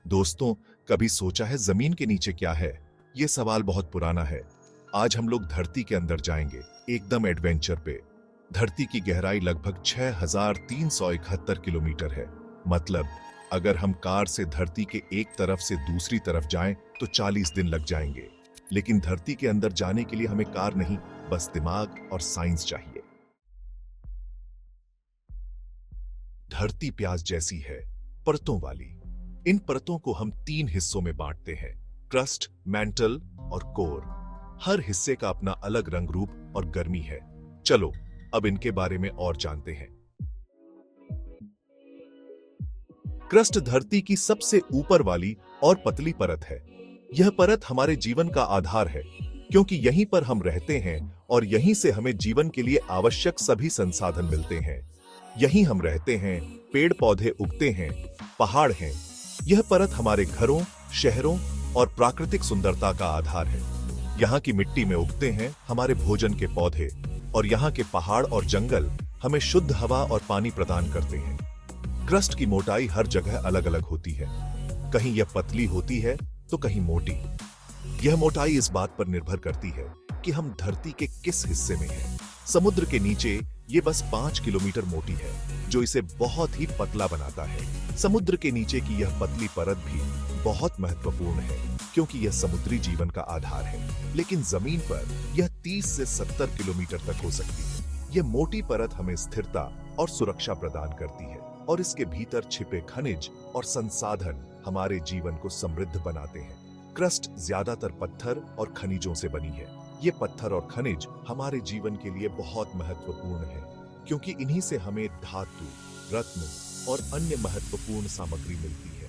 दोस्तों, कभी सोचा है जमीन के नीचे क्या है? ये सवाल बहुत पुराना है। आज हम लोग धरती के अंदर जाएंगे, एकदम एडवेंचर पे। धरती की गहराई लगभग 6371 किलोमीटर है। मतलब अगर हम कार से धरती के एक तरफ से दूसरी तरफ जाएं तो 40 दिन लग जाएंगे। लेकिन धरती के अंदर जाने के लिए हमें कार नहीं, बस दिमाग और साइंस चाहिए। धरती प्याज जैसी है, परतों वाली। इन परतों को हम 3 हिस्सों में बांटते हैं: क्रस्ट, मैंटल और कोर। हर हिस्से का अपना अलग रंग, रूप और गर्मी है। चलो अब इनके बारे में और जानते हैं। क्रस्ट धरती की सबसे ऊपर वाली और पतली परत है। यह परत हमारे जीवन का आधार है, क्योंकि यहीं पर हम रहते हैं और यहीं से हमें जीवन के लिए आवश्यक सभी संसाधन मिलते हैं। यहीं हम रहते हैं, पेड़ पौधे उगते हैं, पहाड़ हैं। यह परत हमारे घरों, शहरों और प्राकृतिक सुंदरता का आधार है। यहाँ की मिट्टी में उगते हैं हमारे भोजन के पौधे, और यहाँ के पहाड़ और जंगल हमें शुद्ध हवा और पानी प्रदान करते हैं। क्रस्ट की मोटाई हर जगह अलग अलग होती है। कहीं यह पतली होती है तो कहीं मोटी। यह मोटाई इस बात पर निर्भर करती है कि हम धरती के किस हिस्से में हैं। समुद्र के नीचे ये बस 5 किलोमीटर मोटी है, जो इसे बहुत ही पतला बनाता है। समुद्र के नीचे की यह पतली परत भी बहुत महत्वपूर्ण है, क्योंकि यह समुद्री जीवन का आधार है। लेकिन जमीन पर यह 30 से 70 किलोमीटर तक हो सकती है। यह मोटी परत हमें स्थिरता और सुरक्षा प्रदान करती है, और इसके भीतर छिपे खनिज और संसाधन हमारे जीवन को समृद्ध बनाते हैं। क्रस्ट ज्यादातर पत्थर और खनिजों से बनी है। ये पत्थर और खनिज हमारे जीवन के लिए बहुत महत्वपूर्ण है, क्योंकि इन्हीं से हमें धातु, रत्न और अन्य महत्वपूर्ण सामग्री मिलती है।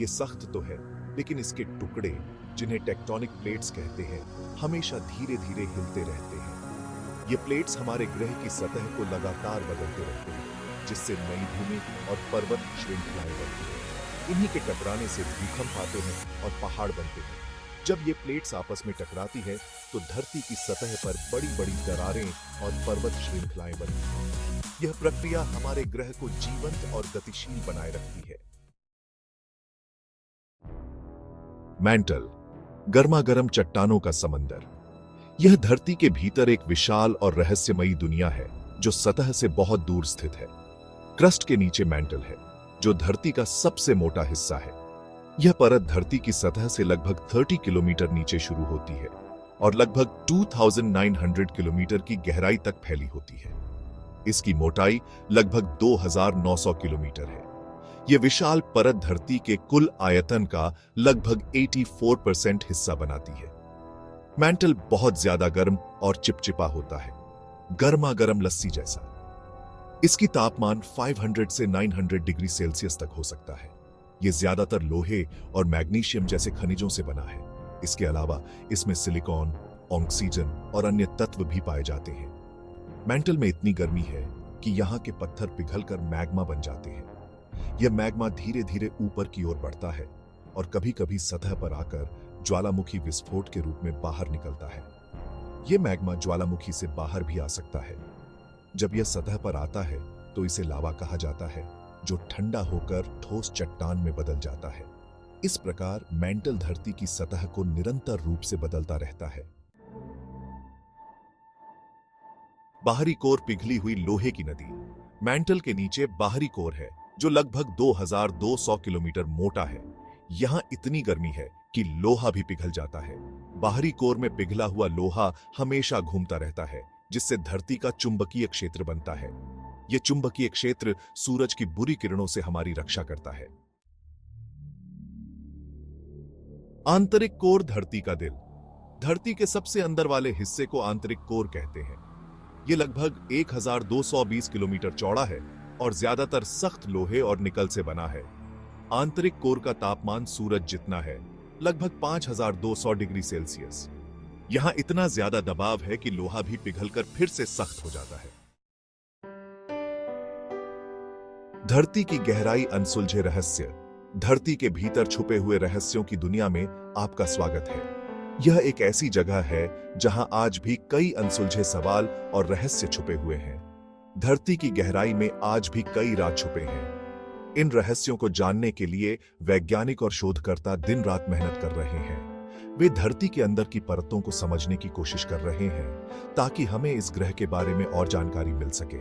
ये सख्त तो है, लेकिन इसके टुकड़े, जिन्हें टेक्टोनिक प्लेट्स कहते हैं, हमेशा धीरे धीरे हिलते रहते हैं। ये प्लेट्स हमारे ग्रह की सतह को लगातार बदलते रहते हैं, जिससे नई भूमि और पर्वत श्रृंखलाएं बनती हैं। इन्हीं के टकराने से भूकंप आते हैं और पहाड़ बनते हैं। जब ये प्लेट्स आपस में टकराती हैं, तो धरती की सतह पर बड़ी बड़ी दरारें और पर्वत श्रृंखलाएं बनती हैं। यह प्रक्रिया हमारे ग्रह को जीवंत और गतिशील बनाए रखती है। मैंटल, गर्मागर्म चट्टानों का समंदर। यह धरती के भीतर एक विशाल और रहस्यमयी दुनिया है, जो सतह से बहुत दूर स्थित है। क्रस्ट के नीचे मैंटल है, जो धरती का सबसे मोटा हिस्सा है। यह परत धरती की सतह से लगभग 30 किलोमीटर नीचे शुरू होती है और लगभग 2900 किलोमीटर की गहराई तक फैली होती है। इसकी मोटाई लगभग 2900 किलोमीटर है। यह विशाल परत धरती के कुल आयतन का लगभग 84% हिस्सा बनाती है। मैंटल बहुत ज्यादा गर्म और चिपचिपा होता है, गर्मा गर्म लस्सी जैसा। इसकी तापमान 500 से 900 डिग्री सेल्सियस तक हो सकता है। यह ज्यादातर लोहे और मैग्नीशियम जैसे खनिजों से बना है। इसके अलावा इसमें सिलिकॉन, ऑक्सीजन और अन्य तत्व भी पाए जाते हैं। मैंटल में इतनी गर्मी है कि यहाँ के पत्थर पिघलकर मैग्मा बन जाते हैं। यह मैग्मा धीरे धीरे ऊपर की ओर बढ़ता है और कभी कभी सतह पर आकर ज्वालामुखी विस्फोट के रूप में बाहर निकलता है। यह मैग्मा ज्वालामुखी से बाहर भी आ सकता है। जब यह सतह पर आता है तो इसे लावा कहा जाता है, जो ठंडा होकर ठोस चट्टान में बदल जाता है। इस प्रकार मैंटल धरती की सतह को निरंतर रूप से बदलता रहता है। बाहरी कोर, पिघली हुई लोहे की नदी। मैंटल के नीचे बाहरी कोर है, जो लगभग 2200 किलोमीटर मोटा है। यहां इतनी गर्मी है कि लोहा भी पिघल जाता है। बाहरी कोर में पिघला हुआ लोहा हमेशा घूमता रहता है, जिससे धरती का चुंबकीय क्षेत्र बनता है। यह चुंबकीय क्षेत्र सूरज की बुरी किरणों से हमारी रक्षा करता है। आंतरिक कोर, धरती का दिल। धरती के सबसे अंदर वाले हिस्से को आंतरिक कोर कहते हैं। यह लगभग 1220 किलोमीटर चौड़ा है और ज्यादातर सख्त लोहे और निकल से बना है। आंतरिक कोर का तापमान सूरज जितना है, लगभग 5200 डिग्री सेल्सियस। यहां इतना ज्यादा दबाव है कि लोहा भी पिघलकर फिर से सख्त हो जाता है। धरती की गहराई, अनसुलझे रहस्य। धरती के भीतर छुपे हुए रहस्यों की दुनिया में आपका स्वागत है। यह एक ऐसी जगह है जहां आज भी कई अनसुलझे सवाल और रहस्य छुपे हुए हैं। धरती की गहराई में आज भी कई राज छुपे हैं। इन रहस्यों को जानने के लिए वैज्ञानिक और शोधकर्ता दिन रात मेहनत कर रहे हैं। वे धरती के अंदर की परतों को समझने की कोशिश कर रहे हैं ताकि हमें इस ग्रह के बारे में और जानकारी मिल सके।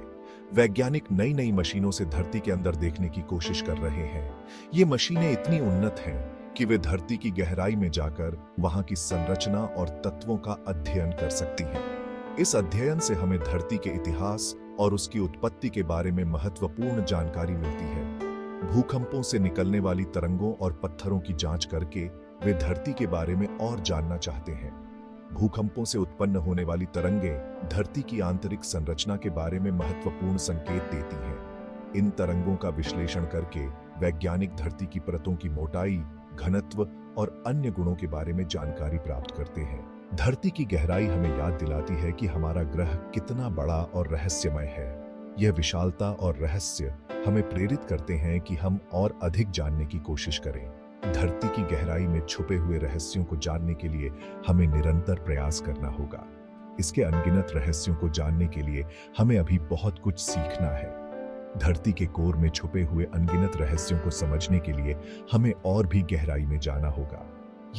वैज्ञानिक नई नई मशीनों से धरती के अंदर देखने की कोशिश कर रहे हैं। ये मशीनें इतनी उन्नत हैं कि वे धरती की गहराई में जाकर वहां की संरचना और तत्वों का अध्ययन कर सकती हैं। इस अध्ययन से हमें धरती के इतिहास और उसकी उत्पत्ति के बारे में महत्वपूर्ण जानकारी मिलती है। भूकंपों से निकलने वाली तरंगों और पत्थरों की जांच करके वे धरती के बारे में और जानना चाहते हैं। भूकंपों से उत्पन्न होने वाली तरंगें धरती की आंतरिक संरचना के बारे में महत्वपूर्ण संकेत देती हैं। इन तरंगों का विश्लेषण करके वैज्ञानिक धरती की परतों की मोटाई, घनत्व और अन्य गुणों के बारे में जानकारी प्राप्त करते हैं। धरती की गहराई हमें याद दिलाती है कि हमारा ग्रह कितना बड़ा और रहस्यमय है। यह विशालता और रहस्य हमें प्रेरित करते हैं कि हम और अधिक जानने की कोशिश करें। धरती की गहराई में छुपे हुए रहस्यों को जानने के लिए हमें निरंतर प्रयास करना होगा। इसके अनगिनत रहस्यों को जानने के लिए हमें अभी बहुत कुछ सीखना है। धरती के कोर में छुपे हुए अनगिनत रहस्यों को समझने के लिए हमें और भी गहराई में जाना होगा।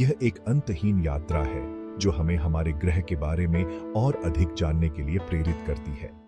यह एक अंतहीन यात्रा है जो हमें हमारे ग्रह के बारे में और अधिक जानने के लिए प्रेरित करती है।